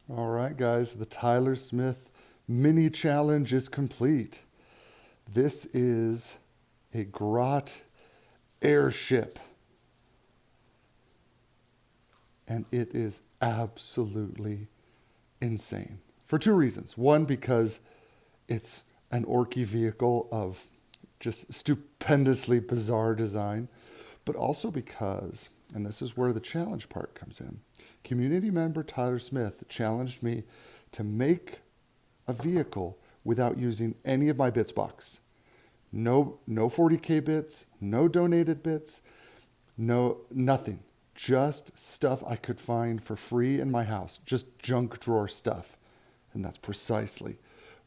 All right, guys, the Tyler Smith mini challenge is complete. This is a Grot Airship, and it is absolutely insane for two reasons. One, because it's an orky vehicle of just stupendously bizarre design, but also because, and this is where the challenge part comes in, community member Tyler Smith challenged me to make a vehicle without using any of my bits box. No 40K bits, no donated bits, no nothing. Just stuff I could find for free in my house, just junk drawer stuff. And that's precisely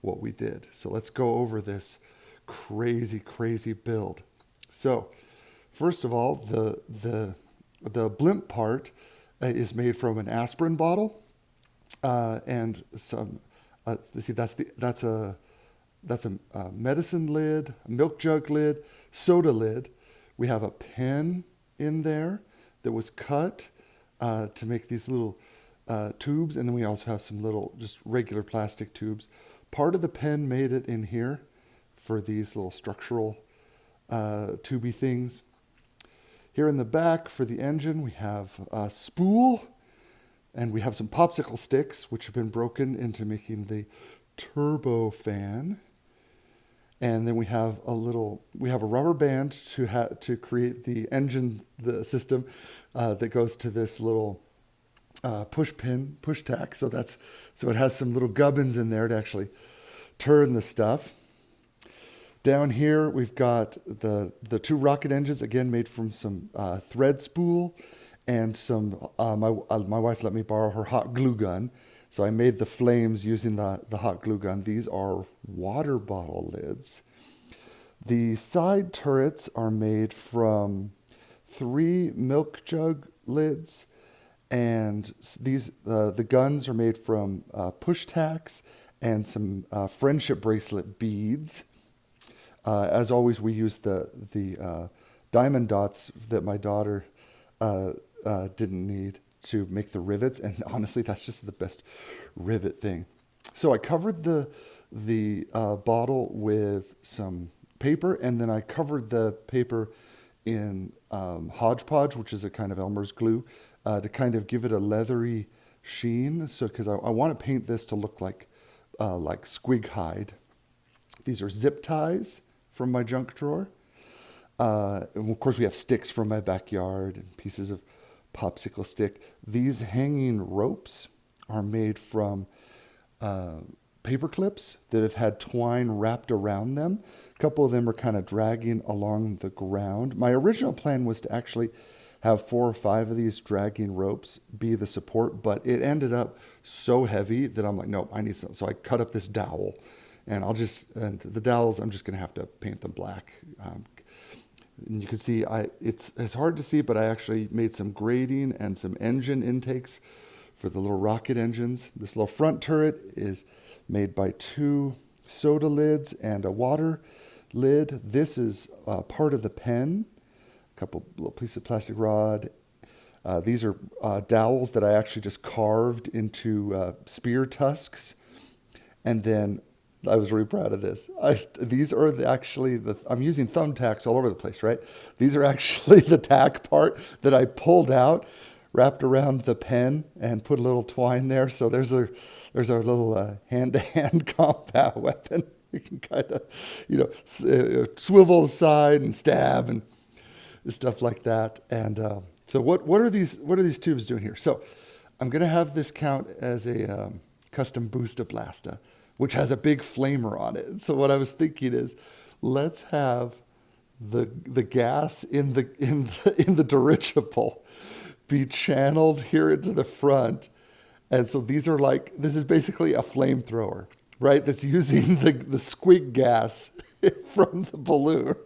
what we did. So let's go over this crazy build. So, first of all, the blimp part is made from an aspirin bottle and some. See, that's a medicine lid, a milk jug lid, soda lid. We have a pen in there that was cut to make these little tubes, and then we also have some little just regular plastic tubes. Part of the pen made it in here for these little structural tubey things. Here in the back for the engine, we have a spool, and we have some popsicle sticks, which have been broken into making the turbo fan. And then we have a rubber band to create the engine, the system that goes to this little push tack. So it has some little gubbins in there to actually turn the stuff. Down here we've got the two rocket engines, again made from some thread spool and some. My wife let me borrow her hot glue gun, so I made the flames using the hot glue gun. These are water bottle lids. The side turrets are made from 3 milk jug lids, and these the guns are made from push tacks and some friendship bracelet beads. As always, we use the diamond dots that my daughter didn't need to make the rivets, and honestly, that's just the best rivet thing. So I covered the bottle with some paper, and then I covered the paper in Hodgepodge, which is a kind of Elmer's glue, to kind of give it a leathery sheen. So because I want to paint this to look like squig hide. These are zip ties from my junk drawer. And of course, we have sticks from my backyard and pieces of popsicle stick. These hanging ropes are made from paper clips that have had twine wrapped around them. A couple of them are kind of dragging along the ground. My original plan was to actually have 4 or 5 of these dragging ropes be the support, but it ended up so heavy that I'm like, no, I need some. So I cut up this dowel, and and the dowels, I'm just going to have to paint them black. And you can see, it's hard to see, but I actually made some grading and some engine intakes for the little rocket engines. This little front turret is made by 2 soda lids and a water lid. This is part of the pen, a couple little pieces of plastic rod. These are dowels that I actually just carved into spear tusks. And then I was really proud of this. These are I'm using thumbtacks all over the place, right? These are actually the tack part that I pulled out, wrapped around the pen, and put a little twine there. So there's our little hand-to-hand combat weapon. You can kind of, swivel aside and stab and stuff like that. And so what are these tubes doing here? So I'm going to have this count as a custom Boosta Blasta, which has a big flamer on it. So what I was thinking is, let's have the gas in the dirigible be channeled here into the front. And so this is basically a flamethrower, right? That's using the squig gas from the balloon.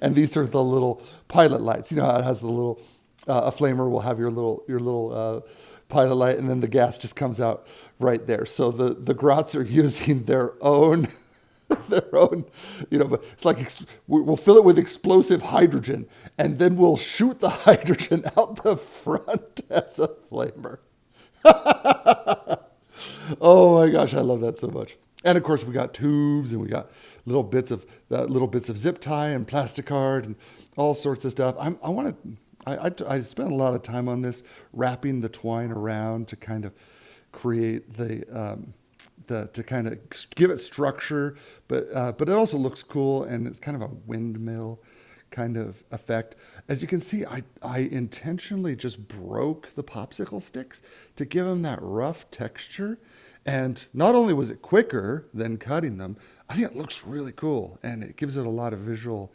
And these are the little pilot lights. You know how it has the little, a flamer will have your little pilot light, and then the gas just comes out right there. So the Grots are using their own, but it's like we'll fill it with explosive hydrogen, and then we'll shoot the hydrogen out the front as a flamer. my gosh, I love that so much. And of course, we got tubes and we got little bits of zip tie and plasticard and all sorts of stuff. I spent a lot of time on this, wrapping the twine around to kind of create to kind of give it structure, but it also looks cool, and it's kind of a windmill kind of effect. As you can see, I intentionally just broke the popsicle sticks to give them that rough texture. And not only was it quicker than cutting them, I think it looks really cool, and it gives it a lot of visual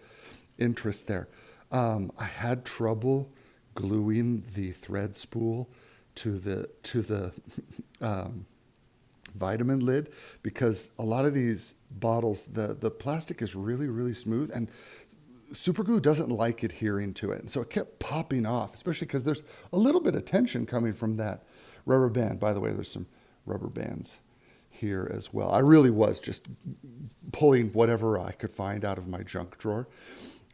interest there. I had trouble gluing the thread spool to the vitamin lid, because a lot of these bottles, the plastic is really, really smooth, and super glue doesn't like adhering to it. And so it kept popping off, especially because there's a little bit of tension coming from that rubber band. By the way, there's some rubber bands here as well. I really was just pulling whatever I could find out of my junk drawer.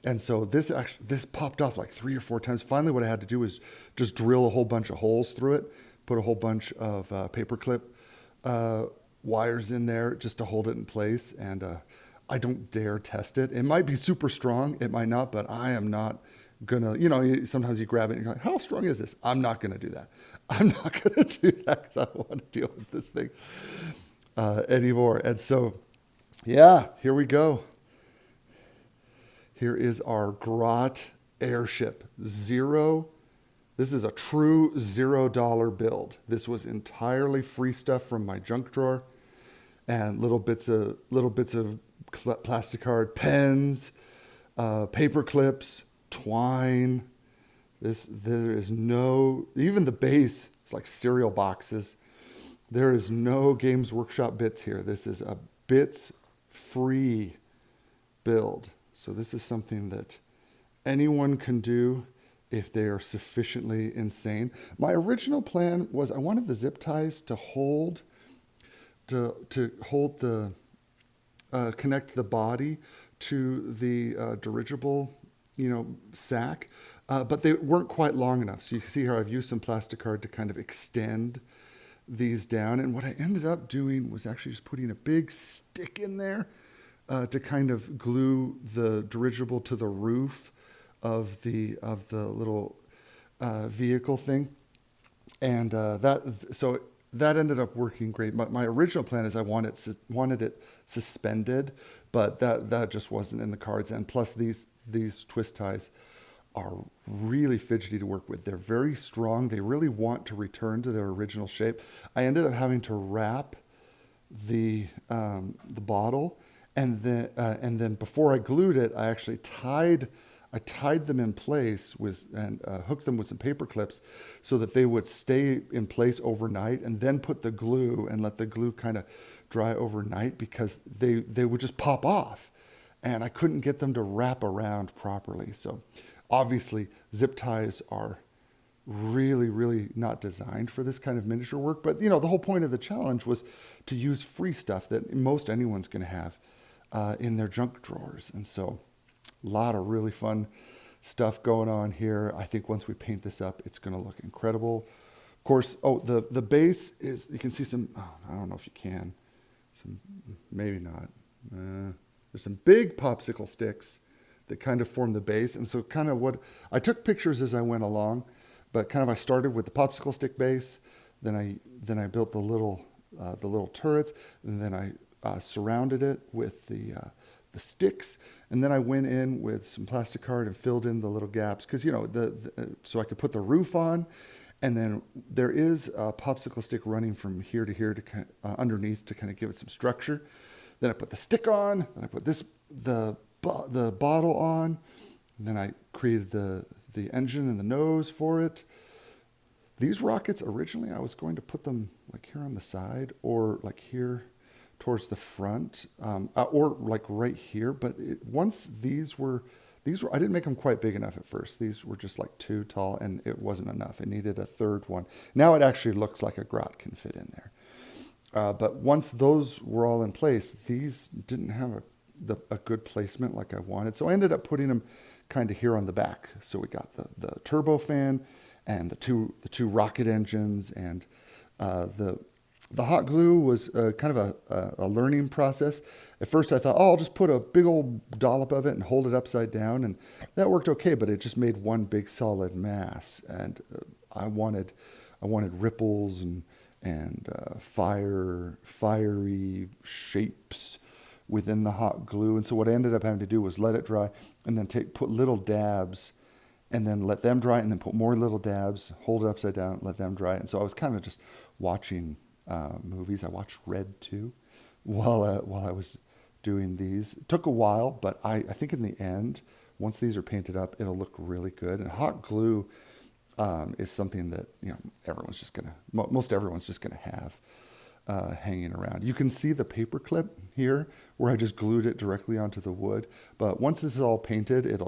And so this popped off like 3 or 4 times. Finally, what I had to do was just drill a whole bunch of holes through it, put a whole bunch of paperclip wires in there just to hold it in place. And I don't dare test it. It might be super strong. It might not, but I am not gonna, sometimes you grab it and you're like, how strong is this? I'm not gonna do that. I'm not gonna do that because I don't want to deal with this thing anymore. And so, yeah, here we go. Here is our Grot Airship. This is a true $0 build. This was entirely free stuff from my junk drawer, and little bits of plasticard, pens, paper clips, twine. There is no, even the base, it's like cereal boxes. There is no Games Workshop bits here. This is a bits free build. So this is something that anyone can do if they are sufficiently insane. My original plan was I wanted the zip ties to hold the connect the body to the dirigible, sack, but they weren't quite long enough. So you can see here I've used some plasticard to kind of extend these down. And what I ended up doing was actually just putting a big stick in there to kind of glue the dirigible to the roof of the little vehicle thing. And that ended up working great. My original plan is I wanted it suspended, but that just wasn't in the cards. And plus these twist ties are really fidgety to work with. They're very strong. They really want to return to their original shape. I ended up having to wrap the bottle, and then before I glued it, I actually tied them in place and hooked them with some paper clips so that they would stay in place overnight, and then put the glue and let the glue kind of dry overnight, because they would just pop off and I couldn't get them to wrap around properly. So obviously zip ties are really, really not designed for this kind of miniature work. But the whole point of the challenge was to use free stuff that most anyone's going to have in their junk drawers. And so a lot of really fun stuff going on here. I think once we paint this up, it's going to look incredible. Of course, the base is, you can see some, I don't know if you can, maybe not. There's some big popsicle sticks that kind of form the base. And so kind of what, I took pictures as I went along, but kind of I started with the popsicle stick base, then I built the little turrets, and then I surrounded it with the sticks, and then I went in with some plasticard and filled in the little gaps, because so I could put the roof on, and then there is a popsicle stick running from here to here to underneath to kind of give it some structure. Then I put the stick on, then I put the bottle on, and then I created the engine and the nose for it. These rockets, originally I was going to put them like here on the side, or like here towards the front, or like right here. But once these were, I didn't make them quite big enough at first. These were just like too tall, and it wasn't enough. It needed a third one. Now it actually looks like a Grot can fit in there. But once those were all in place, these didn't have a good placement like I wanted. So I ended up putting them kind of here on the back. So we got the turbofan and the two rocket engines and the The hot glue was kind of a learning process. At first, I thought, oh, I'll just put a big old dollop of it and hold it upside down, and that worked okay. But it just made one big solid mass, and I wanted ripples and fiery shapes within the hot glue. And so what I ended up having to do was let it dry, and then put little dabs, and then let them dry, and then put more little dabs, hold it upside down, let them dry. And so I was kind of just watching movies. I watched Red 2 while I was doing these. It took a while, but I think in the end, once these are painted up, it'll look really good. And hot glue is something that most everyone's just gonna have hanging around. You can see the paper clip here where I just glued it directly onto the wood. But once this is all painted, it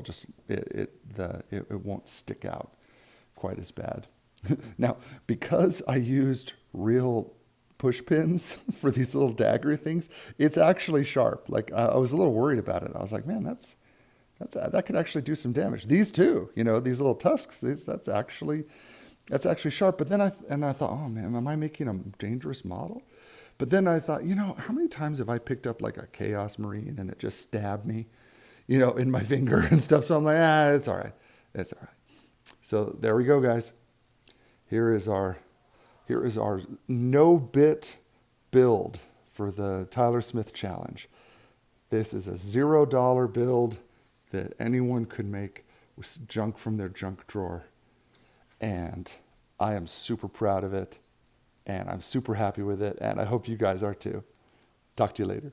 won't stick out quite as bad. Now, because I used real push pins for these little dagger things, it's actually sharp. Like I was a little worried about it. I was like, man, that could actually do some damage. These too, these little tusks, that's actually sharp. But then I thought, oh man, am I making a dangerous model? But then I thought, how many times have I picked up like a Chaos Marine and it just stabbed me, in my finger and stuff. So I'm like, it's all right. It's all right. So there we go, guys. Here is our no-bit build for the Tyler Smith Challenge. This is a $0 build that anyone could make with junk from their junk drawer. And I am super proud of it. And I'm super happy with it. And I hope you guys are too. Talk to you later.